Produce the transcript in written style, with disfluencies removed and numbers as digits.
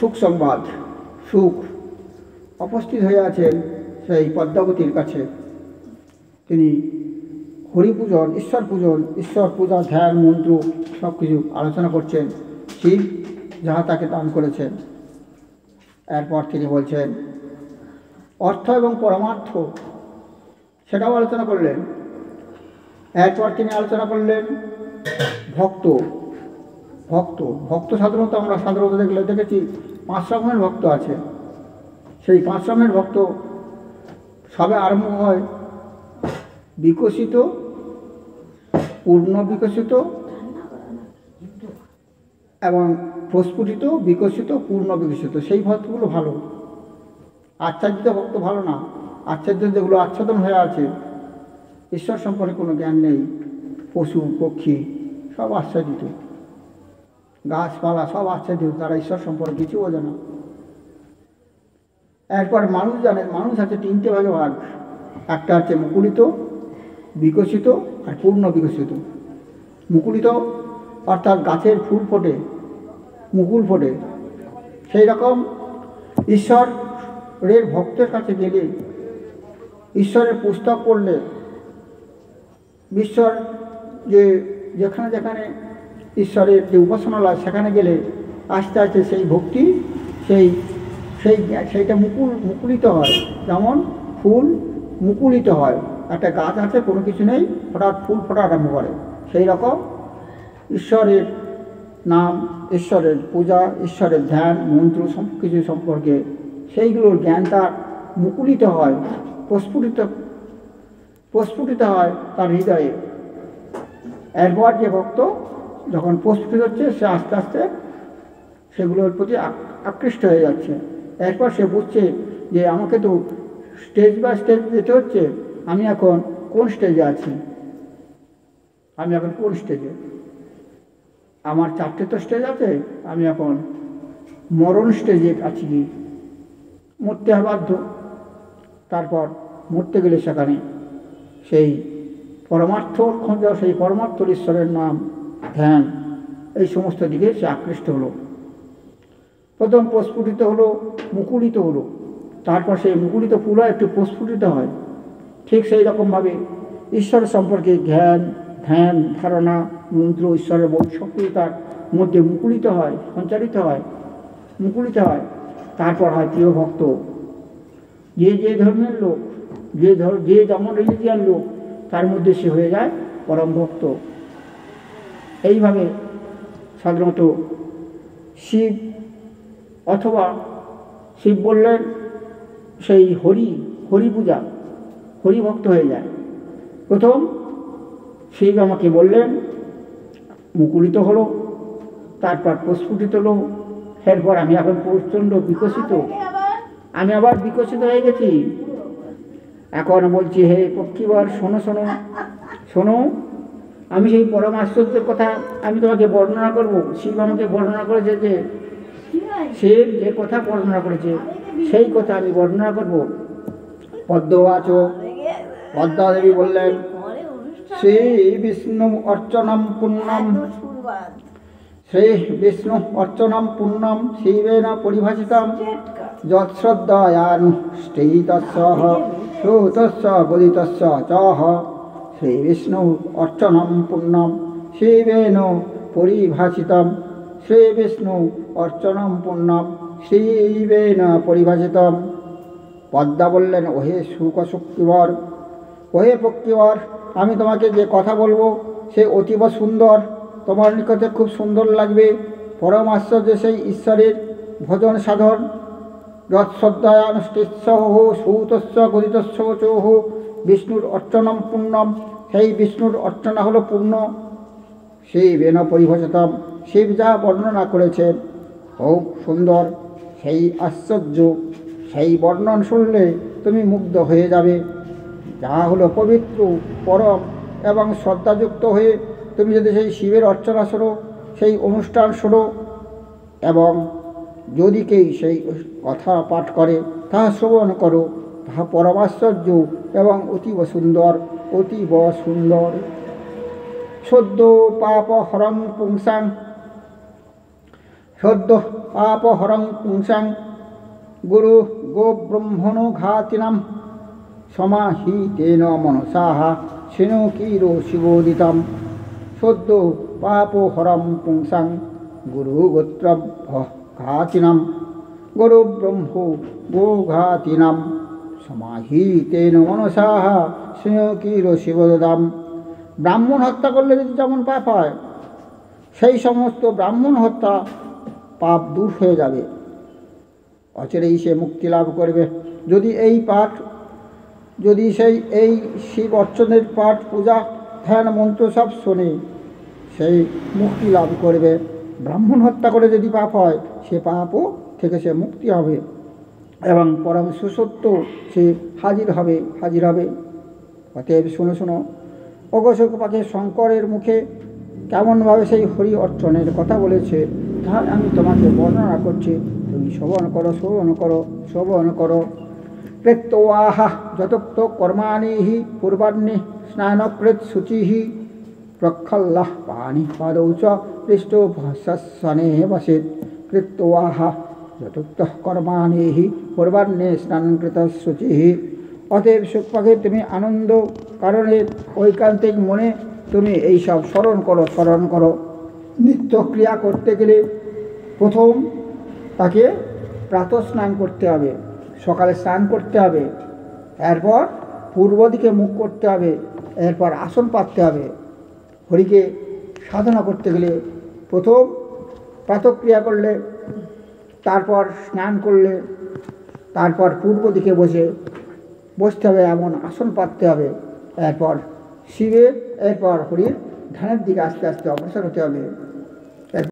সুখ সংবাদ। সুখ উপস্থিত হয়ে আছেন সেই পদ্মাবতীর কাছে। তিনি হরিপূজন, ঈশ্বর পূজা, ধ্যান, মন্ত্র সব কিছু আলোচনা করছেন। শিব যাহা তাকে দান করেছেন। এরপর তিনি বলছেন অর্থ এবং পরমার্থ, সেটাও আলোচনা করলেন। এরপর তিনি আলোচনা করলেন ভক্ত। সাধারণত আমরা দেখেছি 5 রকমের ভক্ত আছে। সেই 5 রকমের ভক্ত সবে আরম্ভ হয় বিকশিত, পূর্ণ বিকশিত এবং প্রস্ফুটিত, বিকশিত, পূর্ণ বিকশিত। সেই ভক্তগুলো ভালো। আচ্ছাদিত ভক্ত ভালো না। আচ্ছাদিত যেগুলো আচ্ছাদন হয়ে আছে, ঈশ্বর সম্পর্কে কোনো জ্ঞান নেই, পশু পক্ষী সব আচ্ছাদিত, গাছপালা সব আচ্ছাদিত, তারা ঈশ্বর সম্পর্কে কিছু বোঝে না। এরপর মানুষ জানেন, মানুষ আছে 3টে ভাগে ভাগ। একটা হচ্ছে মুকুলিত, বিকশিত আর পূর্ণ বিকশিত। মুকুলিত অর্থাৎ গাছের ফুল ফোটে, মুকুল ফোটে। সেই রকম ঈশ্বরের ভক্তের কাছে গেলে, ঈশ্বরের পুস্তক পড়লে, ঈশ্বর যেখানে যেখানে ঈশ্বরের যে উপাসনালয়, সেখানে গেলে আস্তে আস্তে সেই ভক্তি সেইটা মুকুলিত হয়। যেমন ফুল মুকুলিত হয়, একটা গাছ আছে, কোনো কিছু নেই, হঠাৎ ফুল ফোটা আরম্ভ করে। সেই রকম ঈশ্বরের নাম, ঈশ্বরের পূজা, ঈশ্বরের ধ্যান, মন্ত্র সব কিছু সম্পর্কে সেইগুলোর জ্ঞান তার মুকুলিত হয়, প্রস্ফুটিত হয় তার হৃদয়ে। এরপর যে ভক্ত যখন প্রস্ফুটিত হচ্ছে, সে আস্তে আস্তে সেগুলোর প্রতি আকৃষ্ট হয়ে যাচ্ছে। এরপর সে বুঝছে যে আমাকে তো স্টেজ বাই স্টেজ যেতে হচ্ছে, আমি এখন কোন স্টেজে আছি, আমার 4টে তো স্টেজ আছে, আমি এখন মরণ স্টেজে আছি, কি মরতে বাধ্য। তারপর মরতে গেলে সেখানে সেই পরমার্থ খোঁজা, সেই পরমার্থ ঈশ্বরের নাম, ধ্যান, এই সমস্ত দিকে সে আকৃষ্ট হলো। প্রথম প্রস্ফুটিত হলো, মুকুলিত হলো, তারপর সেই মুকুলিত ফুল একটু প্রস্ফুটিত হয়। ঠিক সেই রকমভাবে ঈশ্বর সম্পর্কে ধ্যান, ধারণা, মন্ত্র, ঈশ্বরের শক্তি তার মধ্যে মুকুলিত হয়, সঞ্চারিত হয়, মুকুলিত হয়। তারপর হয় প্রিয় ভক্ত। যে ধর্মের লোক, যে যেমন রিলিজিয়ান লোক, তার মধ্যে সে হয়ে যায় পরম ভক্ত। এইভাবে সাধারণত শিব বললেন সেই হরি পূজা, হরি ভক্ত হয়ে যায়। প্রথম শিব আমাকে বললেন, মুকুলিত হলো, তারপর প্রস্ফুটিত হলো। এরপর আমি এখন প্রচণ্ড বিকশিত, আমি আবার বিকশিত হয়ে গেছি। এখন বলছি, হে পক্ষীবর, শোনো, আমি সেই পরম আশ্চর্যের কথা আমি তোমাকে বর্ণনা করব। শিব আমাকে বর্ণনা করেছে, যে শিব যে কথা বর্ণনা করেছে সেই কথা আমি বর্ণনা করব। পদ্মাদেবী বললেন, শ্রী বিষ্ণু অর্চনম পুণ্যম শিবেন পরিভাষিতম যৎশ্রদ্ধায়ানুষ্ঠিতস্য শ্রুতস্য বোধিতস্য চঃ। শ্রী বিষ্ণু অর্চনম পুণ্যম শিবেন পরিভাষিতম, শ্রী বিষ্ণু অর্চনম পুণ্যম শিবেন পরিভাষিতম। পদ্মা বললেন, ওহে শুকশক্তিবর, ওহে পক্ষীবর, আমি তোমাকে যে কথা বলবো সে অতীব সুন্দর, তোমার নিকটে খুব সুন্দর লাগবে। পরম আশ্চর্য সেই ঈশ্বরের ভজন সাধন। যৎশ্রদ্ধায়ানুষ্ঠিতস্য শ্রুতস্য বোধিতস্য চঃ। বিষ্ণুর অর্চনম পুণ্যম, সেই বিষ্ণুর অর্চনা হলো পূর্ণ। শিবেন পরিভাষিতম, শিব যা বর্ণনা করেছেন খুব সুন্দর, সেই আশ্চর্য, সেই বর্ণন শুনলে তুমি মুগ্ধ হয়ে যাবে। যা হলো পবিত্র, পরম এবং শ্রদ্ধাযুক্ত হয়ে তুমি যদি সেই শিবের অর্চনা শোনো, সেই অনুষ্ঠান শোনো, এবং যদি কেউ সেই কথা পাঠ করে, তাহা শ্রবণ করো, তাহা পরমাশ্চর্য এবং অতীব সুন্দর। সদ্য পাপ হরং পুংসাং, সদ্য পাপহরং পুংসাং গুরু গো ব্রহ্মণো ঘাতিনাম সমাহিতেন মনসাহ শিনো কিরো শিবোদিতম সদ্য পাপহরং পুংসাং গুরু গোত্র ঘাতিনাম গুরু ব্রহ্ম গো ঘাতিনাম সমাহিতেন মনসাহ শিনো কিরো শিবোদিতম। ব্রাহ্মণ হত্যা করলে যদি যেমন পাপ হয়, সেই সমস্ত ব্রাহ্মণ হত্যা পাপ দূর হয়ে যাবে, অচিরেই সে মুক্তি লাভ করবে। যদি এই পাঠ, যদি এই শিব অর্চনের পাঠ, পূজা, ধ্যান, মন্ত্র সব শোনে, সেই মুক্তি লাভ করবে। ব্রাহ্মণ হত্যা করে যদি পাপ হয়, সে পাপও থেকে সে মুক্তি হবে এবং পরম সুসত্য সে হাজির হবে। অতএব শোনো অগোচর পাকে শঙ্করের মুখে কেমনভাবে সেই হরি অর্চনের কথা বলেছে, তা আমি তোমাকে বর্ণনা করছি, তুমি শ্রবণ করো। প্রেত্তোয়াহা যতোক্ত কর্মাণি পূর্বাহ্নে স্নানকৃত শুচিঃ প্রক্ষাল্যঃ পাণি পাদৌ চ পৃষ্ঠোপসনে বসেৎ। কৃত্তোয়াহা যতোক্ত কর্মাণি পূর্বাহ্নে স্নানকৃত শুচিঃ। অতএব শুকপাকে তুমি আনন্দ কারণে ঐকান্তিক মনে তুমি এইসব স্মরণ করো। নিত্য ক্রিয়া করতে গেলে প্রথম তাকে প্রাতঃ স্নান করতে হবে, সকালে স্নান করতে হবে, এরপর পূর্ব দিকে মুখ করতে হবে, এরপর আসন পাততে হবে। হরিকে সাধনা করতে গেলে প্রথম প্রাতঃক্রিয়া করলে, তারপর স্নান করলে, তারপর পূর্ব দিকে বসতে হবে, এমন আসন পাততে হবে, এরপর শিবের, এরপর হরির ধ্যানের দিকে আস্তে আস্তে অগ্রসর হতে হবে।